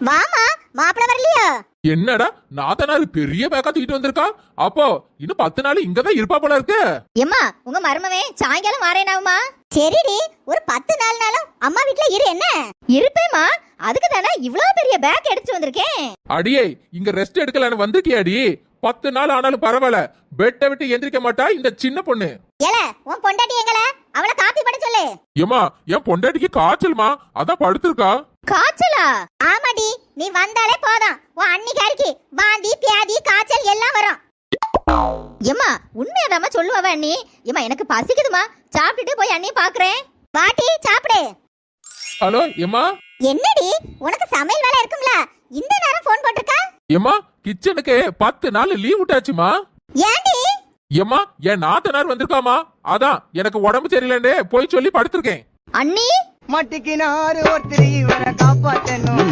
வாமா, மாப்பிள வரலையா? என்னடா நாத்தனாரு பெரிய பேக்கா தூக்கிட்டு வந்திருக்கா? அப்போ இன்னும் 10 நாள் இங்கதான் இருப்பா போல இருக்கு. எம்மா, உங்க மருமவே சாயங்காலம் வரேனாவுமா? சரிடி, ஒரு 10 நாள்னாலும் அம்மா வீட்ல இரு. என்ன இருப்பேமா, அதுக்கு தானே இவ்வளவு பெரிய பேக் எடுத்து வந்திருக்கேன். அடியே, இங்க ரெஸ்ட் எடுக்கலான்னு வந்திருக்கியாடி? 10 நாள் ஆனாலும் பரவாயில்ல, பெட்டை விட்டு எந்திரிக்க மாட்டா இந்த சின்ன பொண்ணு. ஏல, உன் பொண்டாட்டி எங்கல? அவளை காப்பி பண்ண சொல்லு. ஏமா, என் பொண்டாட்டிக்கு காய்ச்சல்மா, அதான் படுத்திருக்கா. காய்ச்சலா? ஆமாடி, நீ வந்தாலே போதும் உன் அன்னிக்காரிக்கு வாந்தி பியாதி காய்ச்சல் எல்லாம் வரும். ஏம்மா, உண்மையாதாம்மா சொல்லுவா அண்ணி. ஏம்மா, எனக்கு பசிக்குதுமா, சாப்பிட்டுட்டு போய் அண்ணி பாக்குறேன். வாட்டி சாப்பிடு. ஹலோ ஏமா. என்னடி, உனக்கு சமையல் வேலை இருக்கும்ல, இந்த நேரம் போன் போட்டிருக்கா? ஏமா, கிச்சனுக்கு 10 நாள் லீவ் விட்டாச்சுமா. ஏண்டி? ஏமா, என் நாத்தனார் வந்திருக்காமா, அதான் எனக்கு உடம்பு சரியில்லைன்னு போய் சொல்லி படுத்திருக்கேன். அண்ணி மட்டிக்கினாரு ஒருத்தர் இவரை காப்பாத்தணும்.